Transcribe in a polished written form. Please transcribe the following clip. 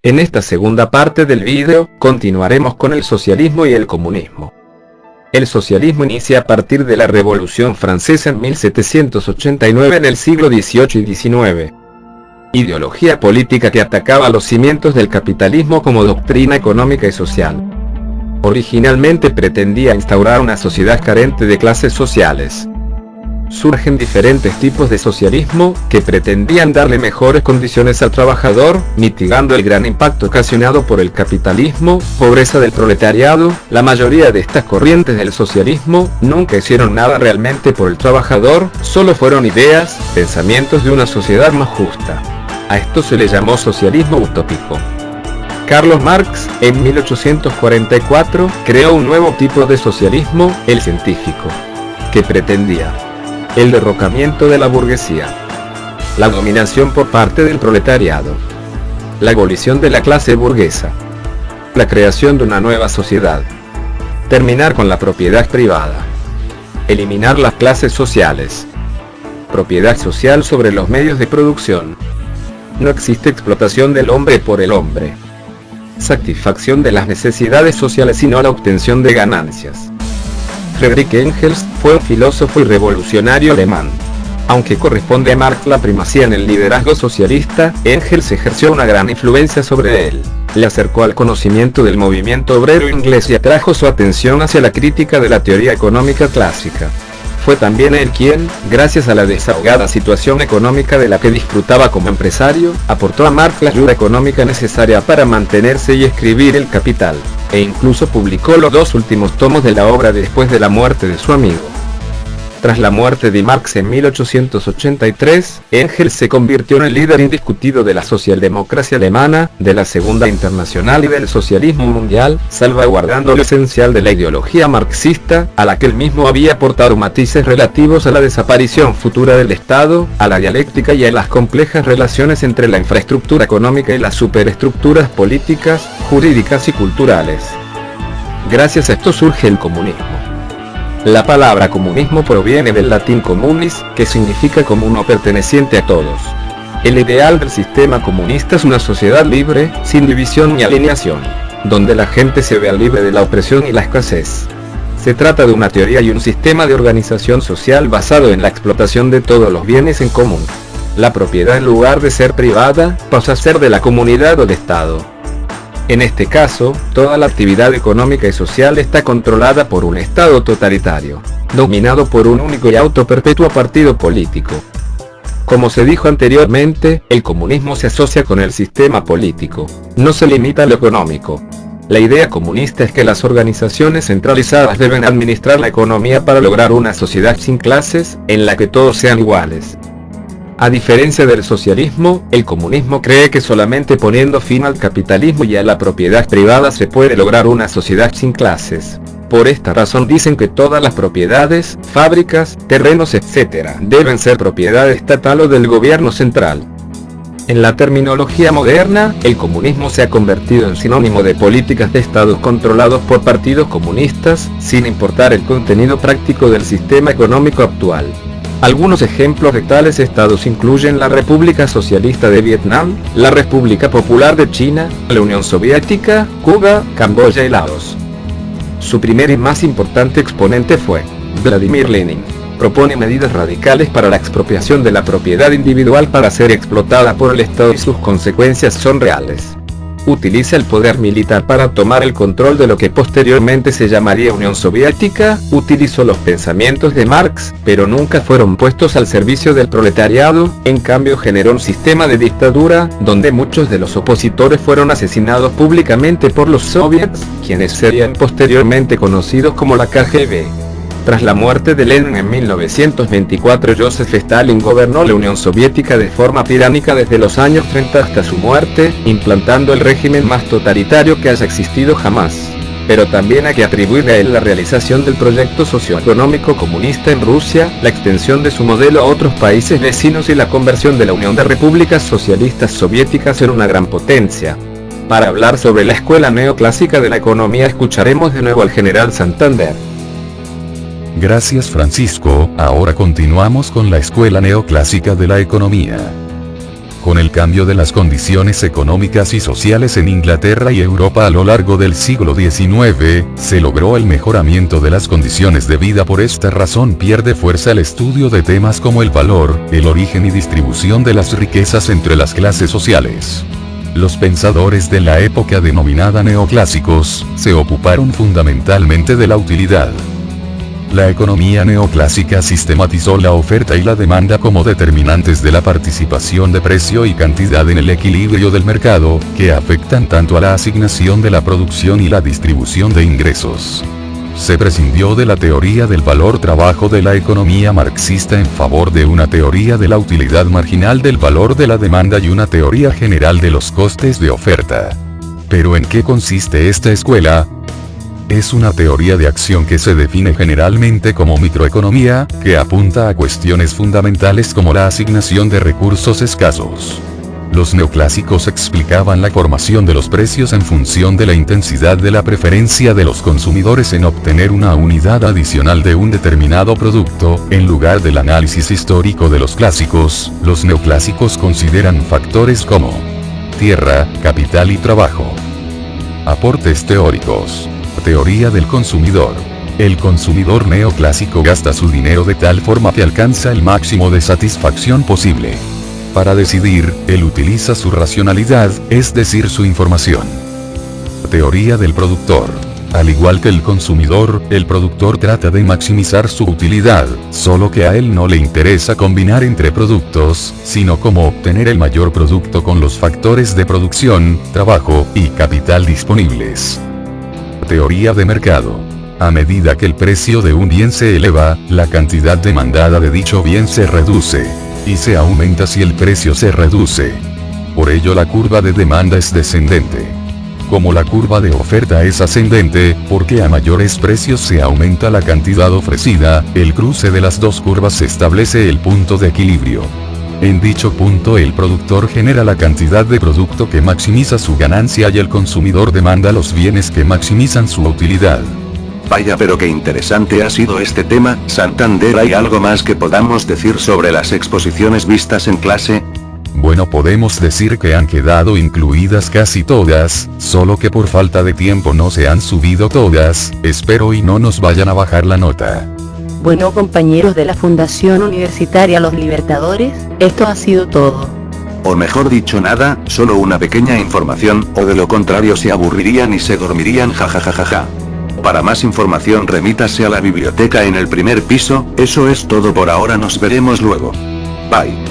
En esta segunda parte del vídeo, continuaremos con el socialismo y el comunismo. El socialismo inicia a partir de la Revolución Francesa en 1789 en el siglo XVIII y XIX. Ideología política que atacaba los cimientos del capitalismo como doctrina económica y social. Originalmente pretendía instaurar una sociedad carente de clases sociales. Surgen diferentes tipos de socialismo, que pretendían darle mejores condiciones al trabajador, mitigando el gran impacto ocasionado por el capitalismo, pobreza del proletariado. La mayoría de estas corrientes del socialismo, nunca hicieron nada realmente por el trabajador, solo fueron ideas, pensamientos de una sociedad más justa. A esto se le llamó socialismo utópico. Carlos Marx, en 1844, creó un nuevo tipo de socialismo, el científico, que pretendía el derrocamiento de la burguesía, la dominación por parte del proletariado, la abolición de la clase burguesa, la creación de una nueva sociedad, terminar con la propiedad privada, eliminar las clases sociales, propiedad social sobre los medios de producción, no existe explotación del hombre por el hombre, satisfacción de las necesidades sociales sino la obtención de ganancias. Friedrich Engels fue un filósofo y revolucionario alemán. Aunque corresponde a Marx la primacía en el liderazgo socialista, Engels ejerció una gran influencia sobre él. Le acercó al conocimiento del movimiento obrero inglés y atrajo su atención hacia la crítica de la teoría económica clásica. Fue también él quien, gracias a la desahogada situación económica de la que disfrutaba como empresario, aportó a Marx la ayuda económica necesaria para mantenerse y escribir El Capital, e incluso publicó los dos últimos tomos de la obra después de la muerte de su amigo. Tras la muerte de Marx en 1883, Engels se convirtió en el líder indiscutido de la socialdemocracia alemana, de la Segunda Internacional y del socialismo mundial, salvaguardando lo esencial de la ideología marxista, a la que él mismo había aportado matices relativos a la desaparición futura del Estado, a la dialéctica y a las complejas relaciones entre la infraestructura económica y las superestructuras políticas, jurídicas y culturales. Gracias a esto surge el comunismo. La palabra comunismo proviene del latín communis, que significa común perteneciente a todos. El ideal del sistema comunista es una sociedad libre, sin división ni alienación, donde la gente se vea libre de la opresión y la escasez. Se trata de una teoría y un sistema de organización social basado en la explotación de todos los bienes en común. La propiedad, en lugar de ser privada, pasa a ser de la comunidad o del Estado. En este caso, toda la actividad económica y social está controlada por un Estado totalitario, dominado por un único y autoperpetuo partido político. Como se dijo anteriormente, el comunismo se asocia con el sistema político, no se limita a lo económico. La idea comunista es que las organizaciones centralizadas deben administrar la economía para lograr una sociedad sin clases, en la que todos sean iguales. A diferencia del socialismo, el comunismo cree que solamente poniendo fin al capitalismo y a la propiedad privada se puede lograr una sociedad sin clases. Por esta razón dicen que todas las propiedades, fábricas, terrenos, etc., deben ser propiedad estatal o del gobierno central. En la terminología moderna, el comunismo se ha convertido en sinónimo de políticas de estados controlados por partidos comunistas, sin importar el contenido práctico del sistema económico actual. Algunos ejemplos de tales estados incluyen la República Socialista de Vietnam, la República Popular de China, la Unión Soviética, Cuba, Camboya y Laos. Su primer y más importante exponente fue Vladimir Lenin. Propone medidas radicales para la expropiación de la propiedad individual para ser explotada por el Estado y sus consecuencias son reales. Utiliza el poder militar para tomar el control de lo que posteriormente se llamaría Unión Soviética, utilizó los pensamientos de Marx, pero nunca fueron puestos al servicio del proletariado, en cambio generó un sistema de dictadura, donde muchos de los opositores fueron asesinados públicamente por los soviets, quienes serían posteriormente conocidos como la KGB. Tras la muerte de Lenin en 1924, Joseph Stalin gobernó la Unión Soviética de forma tiránica desde los años 30 hasta su muerte, implantando el régimen más totalitario que haya existido jamás. Pero también hay que atribuirle a él la realización del proyecto socioeconómico comunista en Rusia, la extensión de su modelo a otros países vecinos y la conversión de la Unión de Repúblicas Socialistas Soviéticas en una gran potencia. Para hablar sobre la escuela neoclásica de la economía escucharemos de nuevo al general Santander. Gracias Francisco, ahora continuamos con la escuela neoclásica de la economía. Con el cambio de las condiciones económicas y sociales en Inglaterra y Europa a lo largo del siglo XIX, se logró el mejoramiento de las condiciones de vida. Por esta razón pierde fuerza el estudio de temas como el valor, el origen y distribución de las riquezas entre las clases sociales. Los pensadores de la época denominada neoclásicos, se ocuparon fundamentalmente de la utilidad. La economía neoclásica sistematizó la oferta y la demanda como determinantes de la participación de precio y cantidad en el equilibrio del mercado, que afectan tanto a la asignación de la producción y la distribución de ingresos. Se prescindió de la teoría del valor-trabajo de la economía marxista en favor de una teoría de la utilidad marginal del valor de la demanda y una teoría general de los costes de oferta. ¿Pero en qué consiste esta escuela? Es una teoría de acción que se define generalmente como microeconomía, que apunta a cuestiones fundamentales como la asignación de recursos escasos. Los neoclásicos explicaban la formación de los precios en función de la intensidad de la preferencia de los consumidores en obtener una unidad adicional de un determinado producto. En lugar del análisis histórico de los clásicos, los neoclásicos consideran factores como tierra, capital y trabajo. Aportes teóricos. Teoría del consumidor. El consumidor neoclásico gasta su dinero de tal forma que alcanza el máximo de satisfacción posible. Para decidir, él utiliza su racionalidad, es decir, su información. Teoría del productor. Al igual que el consumidor, el productor trata de maximizar su utilidad, solo que a él no le interesa combinar entre productos, sino cómo obtener el mayor producto con los factores de producción, trabajo y capital disponibles. Teoría de mercado. A medida que el precio de un bien se eleva, la cantidad demandada de dicho bien se reduce, y se aumenta si el precio se reduce. Por ello la curva de demanda es descendente. Como la curva de oferta es ascendente, porque a mayores precios se aumenta la cantidad ofrecida, el cruce de las dos curvas establece el punto de equilibrio. En dicho punto el productor genera la cantidad de producto que maximiza su ganancia y el consumidor demanda los bienes que maximizan su utilidad. Vaya, pero qué interesante ha sido este tema. Santander, ¿hay algo más que podamos decir sobre las exposiciones vistas en clase? Bueno, podemos decir que han quedado incluidas casi todas, solo que por falta de tiempo no se han subido todas, espero y no nos vayan a bajar la nota. Bueno, compañeros de la Fundación Universitaria Los Libertadores, esto ha sido todo. O mejor dicho, nada, solo una pequeña información, o de lo contrario se aburrirían y se dormirían, jajajajaja. Para más información remítase a la biblioteca en el primer piso. Eso es todo por ahora, nos veremos luego. Bye.